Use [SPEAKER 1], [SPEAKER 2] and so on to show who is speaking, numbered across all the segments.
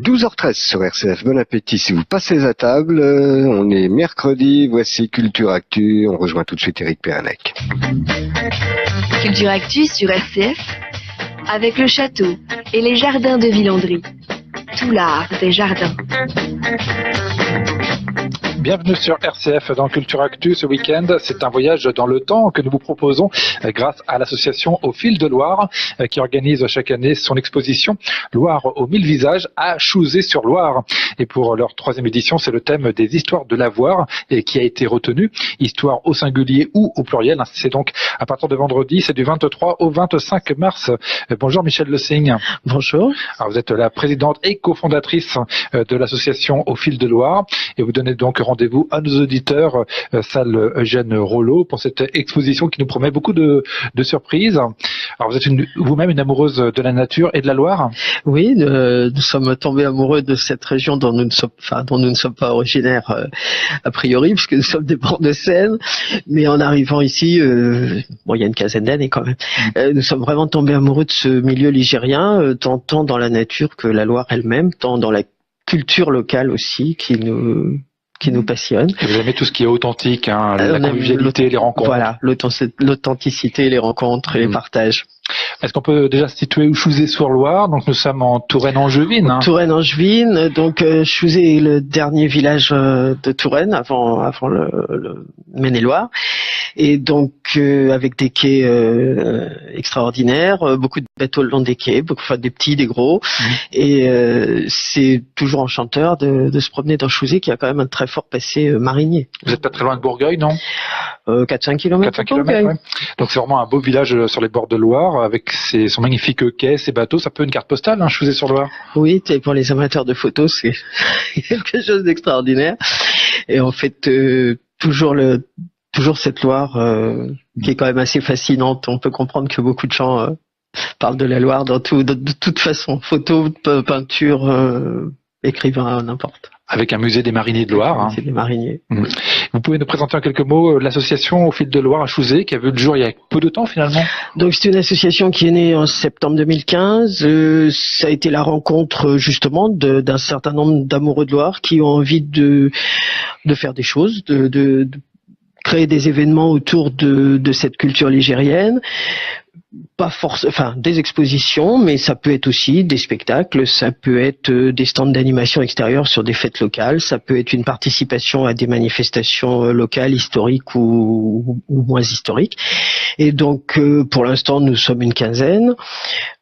[SPEAKER 1] 12h13 sur RCF, bon appétit si vous passez à table, on est mercredi, voici Culture Actu, on rejoint tout de suite Éric Péranec.
[SPEAKER 2] Culture Actu sur RCF, avec le château et les jardins de Villandry, tout l'art des jardins.
[SPEAKER 3] Bienvenue sur RCF dans Culture Actu ce week-end. C'est un voyage dans le temps que nous vous proposons grâce à l'association Au Fil de Loire qui organise chaque année son exposition Loire aux 1000 visages à Chouzé-sur-Loire. Et pour leur 3e édition, c'est le thème des histoires de l'avoir et qui a été retenu. Histoire au singulier ou au pluriel. C'est donc à partir de vendredi, c'est du 23 au 25 mars. Bonjour Michel Le Signe.
[SPEAKER 4] Bonjour.
[SPEAKER 3] Alors vous êtes la présidente et cofondatrice de l'association Au Fil de Loire et vous donnez donc rendez-vous à nos auditeurs, salle Eugène Rollo, pour cette exposition qui nous promet beaucoup de surprises. Alors vous êtes vous-même une amoureuse de la nature et de la Loire ?
[SPEAKER 4] Oui, nous sommes tombés amoureux de cette région dont nous ne sommes pas originaires a priori, puisque nous sommes des bords de Seine. Mais en arrivant ici, il y a une quinzaine d'années quand même, nous sommes vraiment tombés amoureux de ce milieu ligérien, tant dans la nature que la Loire elle-même, tant dans la culture locale aussi, qui nous passionne.
[SPEAKER 3] Et vous aimez tout ce qui est authentique, la convivialité, les rencontres.
[SPEAKER 4] Voilà, l'authenticité, les rencontres et les partages.
[SPEAKER 3] Est-ce qu'on peut déjà se situer où Chouzé-sur-Loire? Donc nous sommes en Touraine-Angevine.
[SPEAKER 4] Touraine-Angevine, donc Chouzé est le dernier village de Touraine avant le Maine-et-Loire. Et donc avec des quais extraordinaires, beaucoup de bateaux le long des quais, des petits, des gros. Et c'est toujours enchanteur de se promener dans Chouzé qui a quand même un très fort passé marinier.
[SPEAKER 3] Vous n'êtes pas très loin de Bourgueil, non?
[SPEAKER 4] 4-5 km.
[SPEAKER 3] 4-5 km, ouais. Donc c'est vraiment un beau village sur les bords de Loire avec son magnifique quai, ses bateaux. Ça peut une carte postale, Chouzé-sur-Loire.
[SPEAKER 4] Oui, pour les amateurs de photos, c'est quelque chose d'extraordinaire. Et en fait, toujours cette Loire qui est quand même assez fascinante. On peut comprendre que beaucoup de gens parlent de la Loire de toute façon, photos, peinture, écrivain, n'importe.
[SPEAKER 3] Avec un musée des mariniers de Loire.
[SPEAKER 4] C'est des mariniers.
[SPEAKER 3] Vous pouvez nous présenter en quelques mots l'association Au Fil de Loire à Chouzé, qui a vu le jour il y a peu de temps finalement.
[SPEAKER 4] Donc c'est une association qui est née en septembre 2015. Ça a été la rencontre justement d'un certain nombre d'amoureux de Loire qui ont envie de faire des choses, de créer des événements autour de cette culture ligérienne. Des expositions, mais ça peut être aussi des spectacles, ça peut être des stands d'animation extérieure sur des fêtes locales, ça peut être une participation à des manifestations locales, historiques ou moins historiques. Et donc, pour l'instant, nous sommes une quinzaine,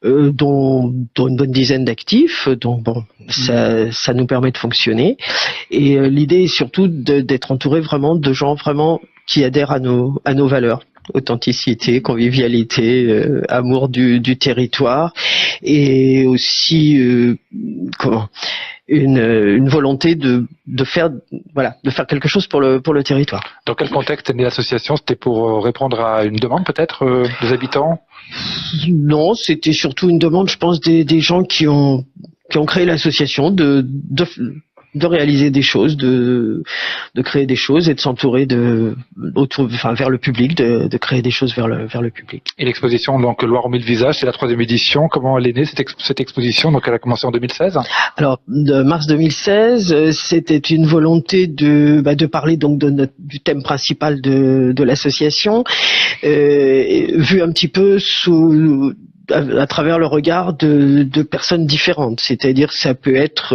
[SPEAKER 4] dont une bonne dizaine d'actifs, donc ça nous permet de fonctionner. Et l'idée est surtout d'être entouré vraiment de gens vraiment qui adhèrent à nos valeurs. Authenticité, convivialité, amour du territoire et aussi une volonté de faire quelque chose pour le territoire.
[SPEAKER 3] Dans quel contexte est née l'association? C'était pour répondre à une demande peut-être des habitants?
[SPEAKER 4] Non, c'était surtout une demande, je pense, des gens qui ont créé l'association de réaliser des choses, de créer des choses et de s'entourer vers le public, de créer des choses vers le public.
[SPEAKER 3] Et l'exposition donc Loire aux 1000 visages, c'est la 3e édition. Comment elle est née cette exposition? Donc elle a commencé en 2016. Alors
[SPEAKER 4] de mars 2016, c'était une volonté de parler donc du thème principal de l'association, vu un petit peu à travers le regard de personnes différentes, c'est-à-dire ça peut être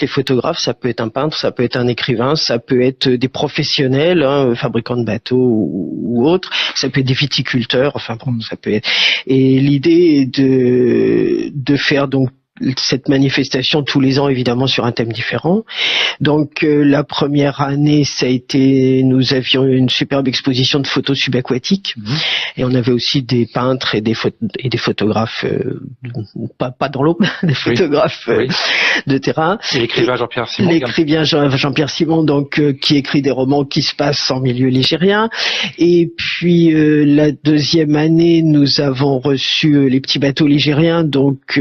[SPEAKER 4] les photographes, ça peut être un peintre, ça peut être un écrivain, ça peut être des professionnels, fabricants de bateaux ou autres, ça peut être des viticulteurs, ça peut être. Et l'idée est de faire donc cette manifestation tous les ans évidemment sur un thème différent. Donc la première année nous avions une superbe exposition de photos subaquatiques et on avait aussi des peintres et des photographes pas dans l'eau, des photographes de terrain.
[SPEAKER 3] Et l'écrivain Jean-Pierre Simon.
[SPEAKER 4] L'écrivain Jean-Pierre Simon donc qui écrit des romans qui se passent en milieu ligérien. Et puis la deuxième année nous avons reçu les petits bateaux ligériens donc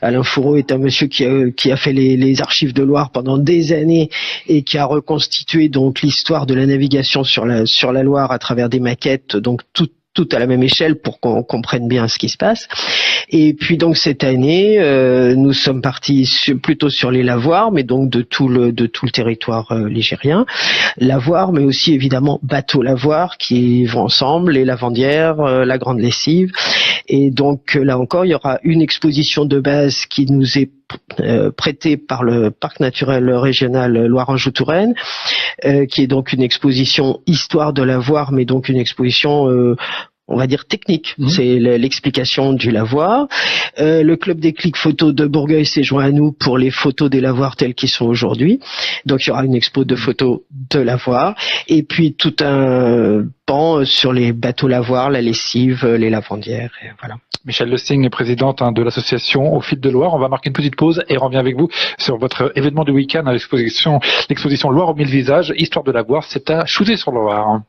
[SPEAKER 4] Alain Fourreau est un monsieur qui a fait les archives de Loire pendant des années et qui a reconstitué donc l'histoire de la navigation sur la Loire à travers des maquettes, donc tout à la même échelle pour qu'on comprenne bien ce qui se passe. Et puis donc cette année, nous sommes partis plutôt sur les lavoirs, mais donc de tout le territoire ligérien. Lavoirs, mais aussi évidemment bateaux lavoirs qui vont ensemble, les lavandières, la grande lessive. Et donc là encore, il y aura une exposition de base qui nous est prêtée par le parc naturel régional Loire-Anjou-Touraine, qui est donc une exposition histoire de lavoir, mais donc une exposition on va dire technique, c'est l'explication du lavoir. Le club des clics photos de Bourgueil s'est joint à nous pour les photos des lavoirs tels qu'ils sont aujourd'hui. Donc il y aura une expo de photos de lavoirs et puis tout un pan sur les bateaux lavoirs, la lessive, les lavandières, et voilà.
[SPEAKER 3] Michel Le Sing est présidente de l'association Au Fil de Loire. On va marquer une petite pause et revient avec vous sur votre événement du week-end à l'exposition Loire aux 1000 visages, histoire de lavoir. C'est à Chouzé-sur-Loire.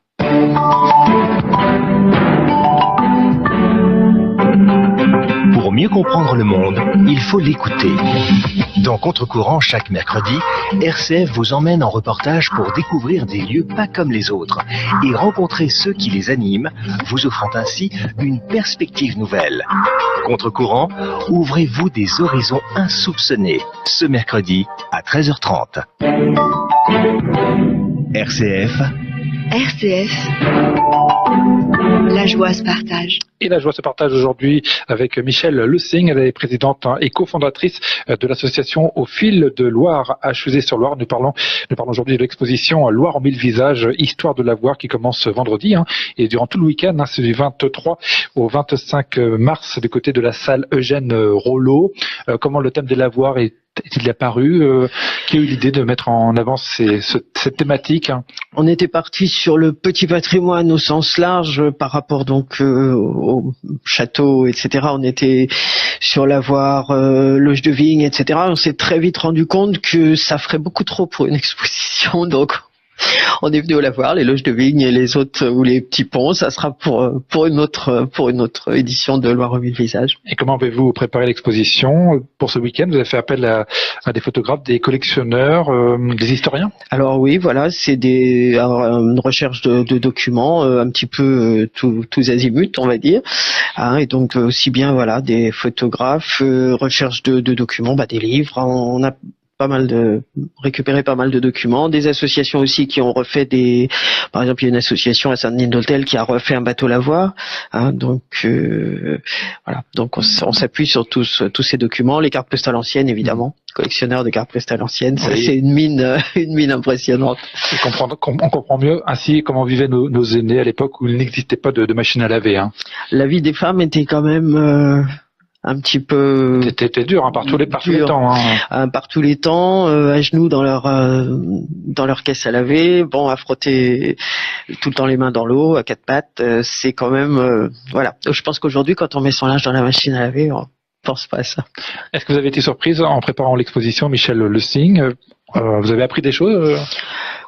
[SPEAKER 5] Pour mieux comprendre le monde, il faut l'écouter. Dans Contre-courant, chaque mercredi, RCF vous emmène en reportage pour découvrir des lieux pas comme les autres et rencontrer ceux qui les animent, vous offrant ainsi une perspective nouvelle. Contre-courant, ouvrez-vous des horizons insoupçonnés, ce mercredi à 13h30. RCF.
[SPEAKER 2] RCF. La joie se partage.
[SPEAKER 3] Et la joie se partage aujourd'hui avec Michel Le Sing. Elle est présidente et cofondatrice de l'association Au Fil de Loire à Chouzé-sur-Loire. Nous parlons aujourd'hui de l'exposition Loire en 1000 visages, histoire de lavoir, qui commence vendredi et durant tout le week-end. C'est du 23 au 25 mars du côté de la salle Eugène Rollo. Comment le thème des lavoirs est-il apparu? Qui a eu l'idée de mettre en avant cette thématique?
[SPEAKER 4] On était parti sur le petit patrimoine au sens large par rapport donc au château, etc. On était sur lavoir, loge de vigne, etc. On s'est très vite rendu compte que ça ferait beaucoup trop pour une exposition, donc on est venu au lavoir, les loges de vigne et les autres ou les petits ponts, ça sera pour une autre édition de Loire aux 1000 visages.
[SPEAKER 3] Et comment avez-vous préparé l'exposition pour ce week-end? Vous avez fait appel à des photographes, des collectionneurs, des historiens?
[SPEAKER 4] Alors oui, voilà, c'est une recherche de documents, un petit peu tous azimuts, on va dire. Et donc aussi bien voilà des photographes, recherche de documents, des livres. On a récupérer pas mal de documents, des associations aussi qui ont refait par exemple il y a une association à Saint-Denis-d'Hôtel qui a refait un bateau lavoir, donc voilà, donc on s'appuie sur tous ces documents, les cartes postales anciennes évidemment, collectionneur de cartes postales anciennes, ça c'est une mine impressionnante.
[SPEAKER 3] On comprend mieux ainsi comment vivaient nos aînés à l'époque où il n'existait pas de machine à laver. La
[SPEAKER 4] vie des femmes était quand même un petit peu.
[SPEAKER 3] C'était dur, par tous les temps.
[SPEAKER 4] Par tous les temps, à genoux dans leur caisse à laver, à frotter tout le temps les mains dans l'eau, à quatre pattes, c'est quand même, voilà. Je pense qu'aujourd'hui, quand on met son linge dans la machine à laver, on pense pas à ça.
[SPEAKER 3] Est-ce que vous avez été surprise en préparant l'exposition, Michel Le Sing? Vous avez appris des choses?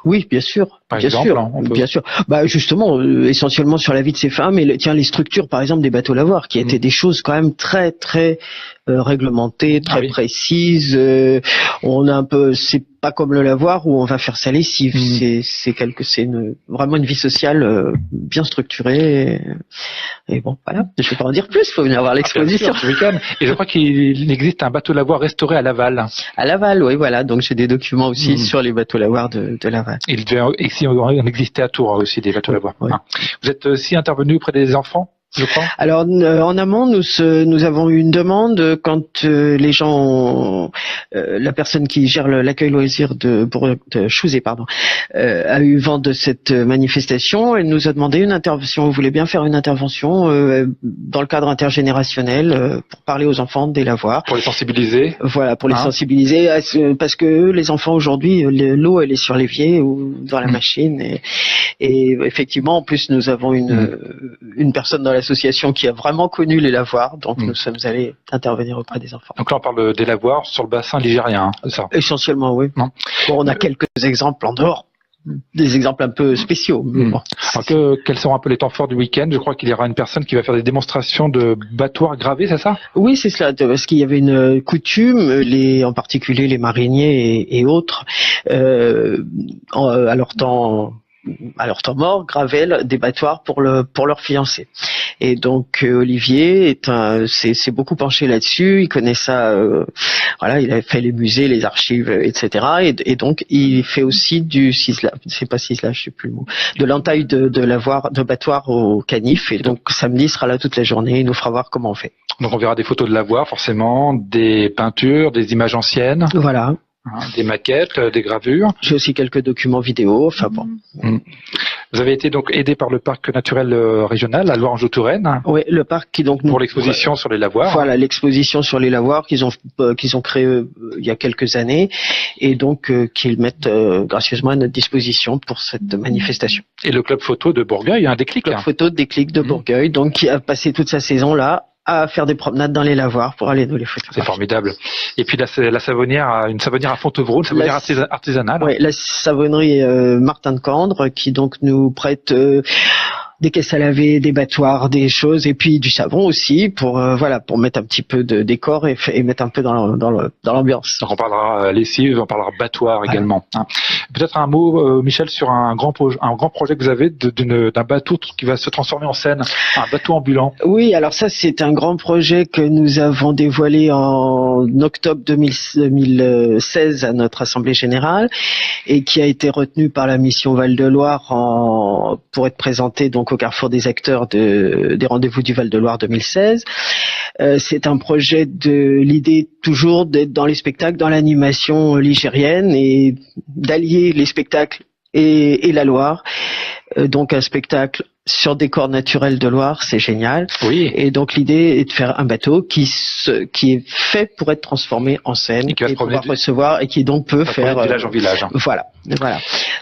[SPEAKER 4] Oui, bien sûr.
[SPEAKER 3] Bien
[SPEAKER 4] sûr. Justement, essentiellement sur la vie de ces femmes et les structures, par exemple, des bateaux lavoirs, qui étaient des choses quand même très, très réglementées, très précises. On a c'est pas comme le lavoir où on va faire sa lessive. C'est vraiment une vie sociale bien structurée. Et bon, voilà. Je vais pas en dire plus. Faut venir voir l'exposition.
[SPEAKER 3] Et je crois qu'il existe un bateau lavoir restauré à Laval.
[SPEAKER 4] À Laval, oui, voilà. Donc j'ai des documents aussi sur les bateaux lavoirs de Laval.
[SPEAKER 3] Ici, on existait à Tours aussi des bateaux lavoirs. Oui. Vous êtes aussi intervenu auprès des enfants, je crois? Alors
[SPEAKER 4] en amont, nous avons eu une demande quand les gens, la personne qui gère l'accueil loisir de Chouzé, a eu vent de cette manifestation. Elle nous a demandé une intervention. On voulait bien faire une intervention dans le cadre intergénérationnel pour parler aux enfants des lavoirs.
[SPEAKER 3] Pour les sensibiliser.
[SPEAKER 4] Voilà, pour les sensibiliser, parce que les enfants aujourd'hui, l'eau elle est sur l'évier ou dans la machine et effectivement, en plus nous avons une personne dans l'association qui a vraiment connu les lavoirs, donc nous sommes allés intervenir auprès des enfants.
[SPEAKER 3] Donc là on parle des lavoirs sur le bassin ligérien, ça?
[SPEAKER 4] Essentiellement, oui. On a quelques exemples en dehors, des exemples un peu spéciaux.
[SPEAKER 3] Alors quels seront un peu les temps forts du week-end? Je crois qu'il y aura une personne qui va faire des démonstrations de battoirs gravés, c'est ça?
[SPEAKER 4] Oui, c'est cela, parce qu'il y avait une coutume, en particulier les mariniers et autres, à leur temps à leur temps mort, gravaient des battoirs pour leur fiancé. Et donc Olivier s'est beaucoup penché là-dessus. Il connaît ça. Voilà, il a fait les musées, les archives, etc. Et donc il fait aussi du ciselage. C'est pas ciselage, je sais plus le mot. De l'entaille de battoir au canif. Et donc samedi il sera là toute la journée. Il nous fera voir comment on fait.
[SPEAKER 3] Donc on verra des photos de lavoir forcément, des peintures, des images anciennes.
[SPEAKER 4] Voilà.
[SPEAKER 3] Des maquettes, des gravures.
[SPEAKER 4] J'ai aussi quelques documents vidéo. Enfin bon.
[SPEAKER 3] Vous avez été donc aidé par le parc naturel régional, la Loire-Anjou-Touraine.
[SPEAKER 4] Oui, le parc qui donc
[SPEAKER 3] pour l'exposition sur les lavoirs.
[SPEAKER 4] Voilà, l'exposition sur les lavoirs qu'ils ont créé il y a quelques années et donc qu'ils mettent gracieusement à notre disposition pour cette manifestation.
[SPEAKER 3] Et le club photo de Bourgueil, un déclic.
[SPEAKER 4] Le club photo de Déclic de Bourgueil, donc qui a passé toute sa saison là à faire des promenades dans les lavoirs pour aller nous les photographier.
[SPEAKER 3] C'est formidable. Et puis la savonnière, une savonnière à Fontevraud, une savonnière artisanale.
[SPEAKER 4] Oui, la savonnerie Martin de Candre qui donc nous prête des caisses à laver, des battoirs, des choses, et puis du savon aussi pour pour mettre un petit peu de décor et mettre un peu dans l'ambiance.
[SPEAKER 3] Donc on parlera lessive, on parlera battoir également. Hein. Peut-être un mot, Michel, sur un grand projet que vous avez d'un bateau qui va se transformer en scène, un bateau ambulant.
[SPEAKER 4] Oui, alors ça c'est un grand projet que nous avons dévoilé en octobre 2016 à notre assemblée générale et qui a été retenu par la mission Val-de-Loire pour être présenté donc au carrefour des acteurs des rendez-vous du Val-de-Loire 2016. C'est un projet l'idée toujours d'être dans les spectacles, dans l'animation ligérienne et d'allier les spectacles et la Loire. Donc un spectacle sur décor naturel de Loire, c'est génial.
[SPEAKER 3] Oui.
[SPEAKER 4] Et donc l'idée est de faire un bateau qui est fait pour être transformé en scène et pouvoir recevoir et qui donc peut faire
[SPEAKER 3] de village en village.
[SPEAKER 4] Voilà.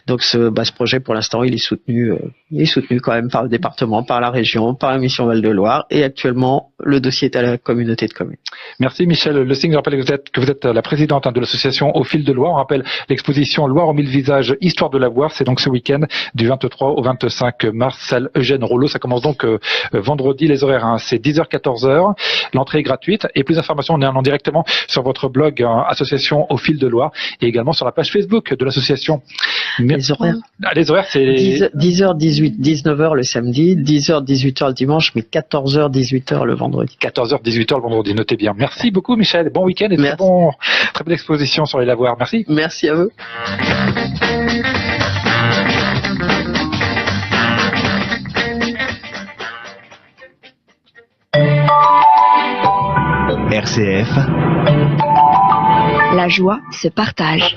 [SPEAKER 4] Donc ce projet pour l'instant il est soutenu quand même par le département, par la région, par la mission Val-de-Loire et actuellement le dossier est à la communauté de communes.
[SPEAKER 3] Merci Michel Le Sing. Je rappelle que vous êtes la présidente de l'association Au Fil de Loire. On rappelle l'exposition Loire aux 1000 visages, histoire de la voir. C'est donc ce week-end du 23 au 25 mars, salle Eugène Rollo. Ça commence donc vendredi. Les horaires, c'est 10h-14h. L'entrée est gratuite. Et plus d'informations, on est en directement sur votre blog association Au Fil de Loire et également sur la page Facebook de l'association.
[SPEAKER 4] Les horaires.
[SPEAKER 3] Les horaires, c'est
[SPEAKER 4] 10h-18, 19h le samedi, 10h-18h le dimanche, mais 14h-18h le vendredi.
[SPEAKER 3] 14h-18h le vendredi, notez bien. Merci beaucoup Michel, bon week-end et très belle exposition sur les lavoirs. Merci.
[SPEAKER 4] Merci à vous.
[SPEAKER 5] RCF.
[SPEAKER 2] La joie se partage.